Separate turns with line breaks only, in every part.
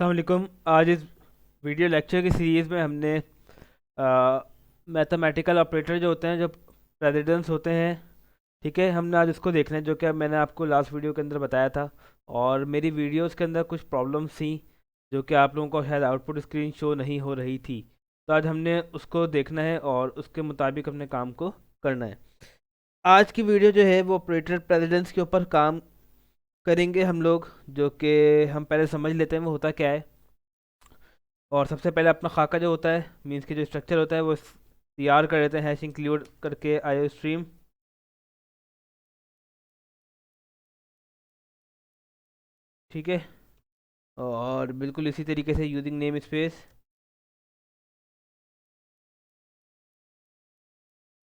अस्सलाम वालेकुम। आज इस वीडियो लेक्चर की सीरीज़ में हमने मैथमेटिकल ऑपरेटर जो होते हैं, जो प्रेसिडेंस होते हैं, ठीक है, हमने आज इसको देखना है, जो कि मैंने आपको लास्ट वीडियो के अंदर बताया था। और मेरी वीडियोस के अंदर कुछ प्रॉब्लम्स थी जो कि आप लोगों को शायद आउटपुट स्क्रीन शो नहीं हो रही थी। तो आज हमने उसको देखना है और उसके मुताबिक अपने काम को करना है। आज की वीडियो जो है वो ऑपरेटर प्रेसिडेंस के ऊपर काम करेंगे हम लोग, जो कि हम पहले समझ लेते हैं वो होता क्या है। और सबसे पहले अपना खाका जो होता है, मीन्स के जो स्ट्रक्चर होता है वो तैयार कर लेते हैं, हैश इंक्लूड करके आईओ स्ट्रीम। ठीक है, और बिल्कुल इसी तरीके से यूजिंग नेम स्पेस।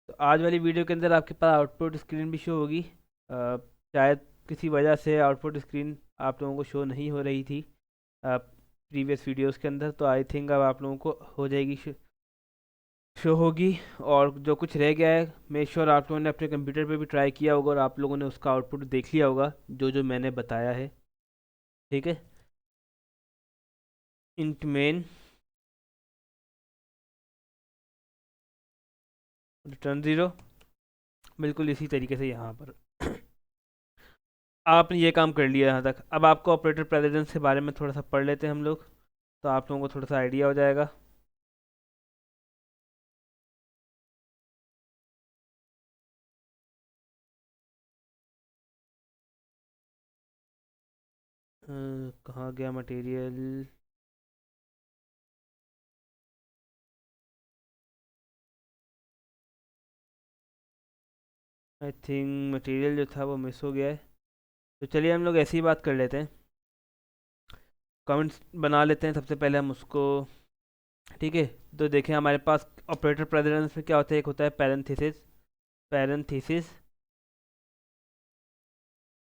तो आज वाली वीडियो के अंदर आपके पास आउटपुट स्क्रीन भी शो होगी। शायद किसी वजह से आउटपुट स्क्रीन आप लोगों को शो नहीं हो रही थी प्रीवियस वीडियोस के अंदर, तो आई थिंक अब आप लोगों को हो जाएगी, शो होगी। और जो कुछ रह गया है, मेक श्योर आप लोगों ने अपने कंप्यूटर पे भी ट्राई किया होगा और आप लोगों ने उसका आउटपुट देख लिया होगा, जो जो मैंने बताया है। ठीक है, इंट मेन रिटर्न ज़ीरो, बिल्कुल इसी तरीके से यहाँ पर आपने ये काम कर लिया यहाँ तक। अब आपको ऑपरेटर प्रेसिडेंस के बारे में थोड़ा सा पढ़ लेते हैं हम लोग, तो आप लोगों को थोड़ा सा आइडिया हो जाएगा। कहाँ गया मटेरियल? आई थिंक मटेरियल जो था वो मिस हो गया है। तो चलिए हम लोग ऐसी ही बात कर लेते हैं, कमेंट्स बना लेते हैं सबसे पहले हम उसको। ठीक है, तो देखें हमारे पास ऑपरेटर प्रेसिडेंस में क्या होता है। एक होता है पैरेंथेसिस, पैरेंथेसिस,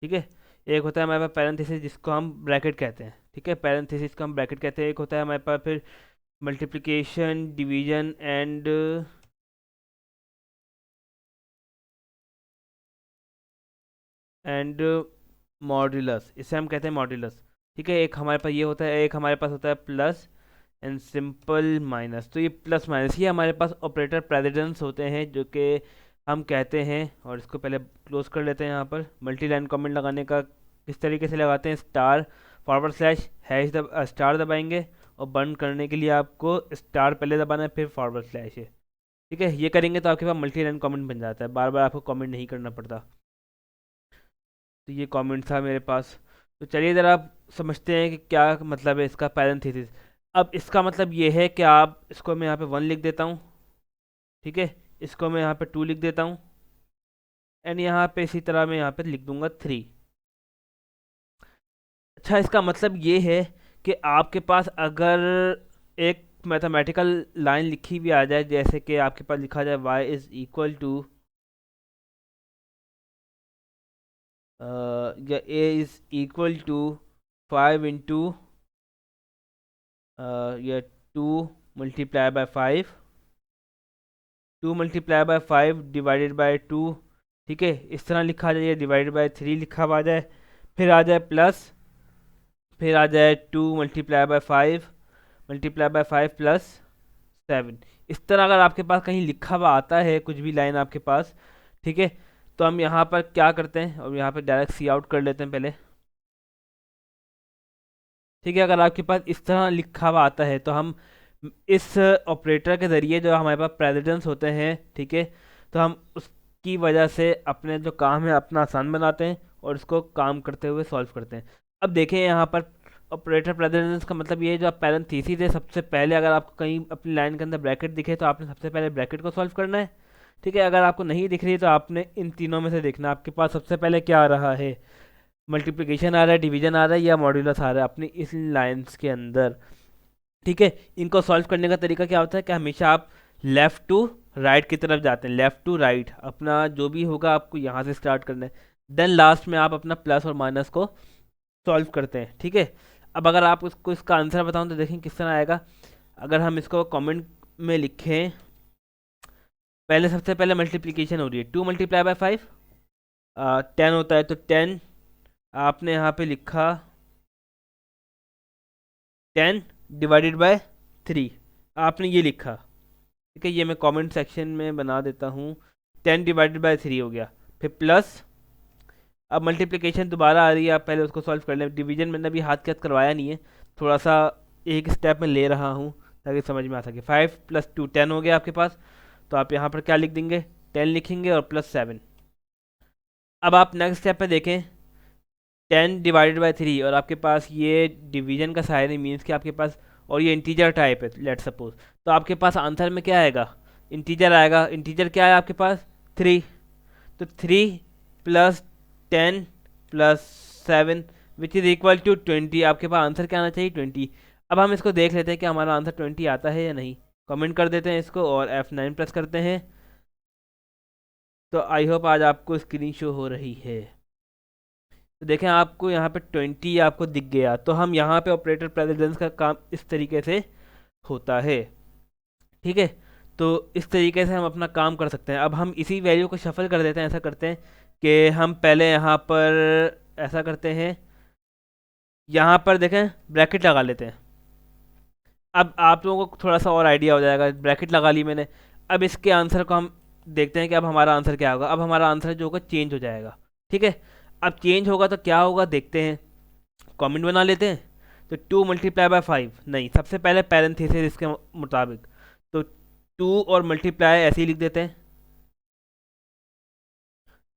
ठीक है। एक होता है हमारे पास पैरेंथेसिस जिसको हम ब्रैकेट कहते हैं, ठीक है, पैरेंथेसिस को हम ब्रैकेट कहते हैं। एक होता है हमारे पास फिर मल्टीप्लिकेशन, डिवीजन एंड मॉड्यूलस, इसे हम कहते हैं मॉड्यूलस। ठीक है, एक हमारे पास ये होता है, एक हमारे पास होता है प्लस एंड सिंपल माइनस। तो ये प्लस माइनस ये हमारे पास ऑपरेटर प्रेसिडेंस होते हैं, जो कि हम कहते हैं। और इसको पहले क्लोज कर लेते हैं। यहाँ पर मल्टी लाइन कमेंट लगाने का किस तरीके से लगाते हैं, star forward slash hash star दबाएंगे, और बंद करने के लिए आपको स्टार पहले दबाना है फिर फॉरवर्ड स्लैश है। ठीक है, ये करेंगे तो आपके पास मल्टी लाइन कमेंट बन जाता है, बार बार आपको कमेंट नहीं करना पड़ता। तो ये कमेंट था मेरे पास। तो चलिए ज़रा आप समझते हैं कि क्या मतलब है इसका पैरेंथेसिस। अब इसका मतलब ये है कि आप इसको मैं यहाँ पे 1 लिख देता हूँ, ठीक है, इसको मैं यहाँ पे 2 लिख देता हूँ, एंड यहाँ पे इसी तरह मैं यहाँ पे लिख दूंगा 3। अच्छा, इसका मतलब ये है कि आपके पास अगर एक मैथमेटिकल लाइन लिखी हुई आ जाए, जैसे कि आपके पास लिखा जाए y इज़ इक्वल टू या a is equal to 5 into या 2 multiply by 5, 2 multiply by 5 divided by 2। ठीक है, इस तरह लिखा जाए, डिवाइडेड बाय 3 लिखा हुआ आ जाए, फिर आ जाए प्लस, फिर आ जाए 2 मल्टीप्लाई बाय 5 प्लस 7। इस तरह अगर आपके पास कहीं लिखा हुआ आता है कुछ भी लाइन आपके पास, ठीक है, तो हम यहाँ पर क्या करते हैं, और यहाँ पर डायरेक्ट सी आउट कर लेते हैं पहले। ठीक है, अगर आपके पास इस तरह लिखा हुआ आता है तो हम इस ऑपरेटर के ज़रिए, जो हमारे पास प्रेसिडेंस होते हैं, ठीक है, तो हम उसकी वजह से अपने जो काम है अपना आसान बनाते हैं और इसको काम करते हुए सॉल्व करते हैं। अब देखें यहाँ पर ऑपरेटर प्रेसिडेंस का मतलब ये है, जो आप पैरेंथेसिस है, सबसे पहले अगर आपको कहीं अपनी लाइन के अंदर ब्रैकेट दिखे तो आपने सबसे पहले ब्रैकेट को सॉल्व करना है। ठीक है, अगर आपको नहीं दिख रही तो आपने इन तीनों में से देखना है आपके पास सबसे पहले क्या आ रहा है, मल्टीप्लिकेशन आ रहा है, डिवीजन आ रहा है, या मॉड्यूलस आ रहा है अपनी इस लाइंस के अंदर। ठीक है, इनको सॉल्व करने का तरीका क्या होता है कि हमेशा आप लेफ़्ट टू राइट की तरफ जाते हैं, लेफ़्ट टू राइट, अपना जो भी होगा आपको यहाँ से स्टार्ट करना है, देन लास्ट में आप अपना प्लस और माइनस को सॉल्व करते हैं। ठीक है, अब अगर आप उसको इसका आंसर बताऊँ तो देखें किस तरह आएगा। अगर हम इसको कमेंट में लिखें, पहले सबसे पहले मल्टीप्लिकेशन हो रही है, 2 मल्टीप्लाई बाय 5 10 होता है, तो 10 आपने यहाँ पे लिखा, 10/3। आपने ये लिखा, ठीक है, ये मैं कमेंट सेक्शन में बना देता हूँ। 10/3 हो गया। फिर प्लस, अब मल्टीप्लिकेशन दोबारा आ रही है, आप पहले उसको सॉल्व कर लें। डिवीजन मैंने अभी हाथ के हाथ करवाया नहीं है, थोड़ा सा एक स्टेप में ले रहा हूँ ताकि समझ में आ सके। 5 + 2 10 हो गया आपके पास। तो आप यहाँ पर क्या लिख देंगे, 10 लिखेंगे और +7। अब आप नेक्स्ट स्टेप पे देखें, 10/3 और आपके पास ये डिवीजन का साइन है, मीन्स कि आपके पास, और ये इंटीजर टाइप है लेट सपोज, तो आपके पास आंसर में क्या आएगा, इंटीजर आएगा। इंटीजर क्या है आपके पास, 3। तो 3 + 10 + 7 विच इज़ इक्वल टू 20। आपके पास आंसर क्या आना चाहिए, 20। अब हम इसको देख लेते हैं कि हमारा आंसर 20 आता है या नहीं। कमेंट कर देते हैं इसको और F9 प्रेस करते हैं। तो आई होप आज आपको स्क्रीन शो हो रही है। तो देखें आपको यहाँ पे 20 आपको दिख गया। तो हम यहाँ पे ऑपरेटर प्रेसिडेंस का काम इस तरीके से होता है, ठीक है। तो इस तरीके से हम अपना काम कर सकते हैं। अब हम इसी वैल्यू को शफल कर देते हैं। ऐसा करते हैं कि हम पहले यहाँ पर ऐसा करते हैं, यहाँ पर देखें ब्रैकेट लगा लेते हैं। अब आप लोगों को थोड़ा सा और आइडिया हो जाएगा। ब्रैकेट लगा ली मैंने। अब इसके आंसर को हम देखते हैं कि अब हमारा आंसर क्या होगा। अब हमारा आंसर जो होगा चेंज हो जाएगा, ठीक है। अब चेंज होगा तो क्या होगा देखते हैं, कमेंट बना लेते हैं। तो 2 × 5 नहीं, सबसे पहले पैरेंथेसिस इसके मुताबिक। तो 2 और मल्टीप्लाई ऐसे ही लिख देते हैं।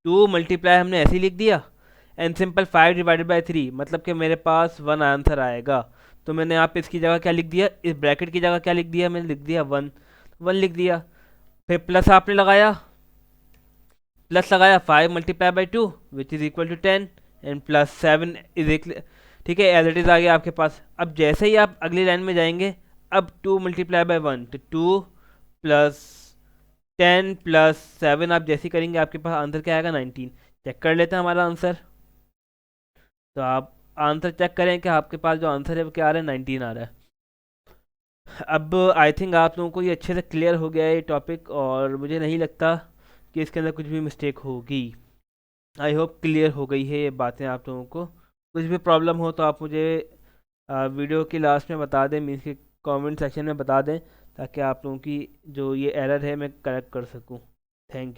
2 मल्टीप्लाई हमने ऐसे ही लिख दिया। एंड सिंपल 5/3 मतलब कि मेरे पास 1 आंसर आएगा। तो मैंने यहाँ पे इसकी जगह क्या लिख दिया, इस ब्रैकेट की जगह क्या लिख दिया, मैंने लिख दिया 1। 1 लिख दिया। फिर प्लस आपने लगाया, 5 × 2 which is equal to 10 and +7 is equal, ठीक है, एज इट इज़ आ गया आपके पास। अब जैसे ही आप अगली लाइन में जाएंगे, अब 2 × 1 तो 2 + 10 + 7 आप जैसे ही करेंगे आपके पास आंसर क्या आएगा, 19। चेक कर लेते हैं हमारा आंसर। तो आप आंसर चेक करें कि आपके पास जो आंसर है वो क्या आ रहा है, 19 आ रहा है। अब आई थिंक आप लोगों को ये अच्छे से क्लियर हो गया है ये टॉपिक, और मुझे नहीं लगता कि इसके अंदर कुछ भी मिस्टेक होगी। आई होप क्लियर हो गई है ये बातें आप लोगों को। कुछ भी प्रॉब्लम हो तो आप मुझे वीडियो की लास्ट में बता दें, मीन्स के कमेंट सेक्शन में बता दें, ताकि आप लोगों की जो ये एरर है मैं करेक्ट कर सकूं। Thank you.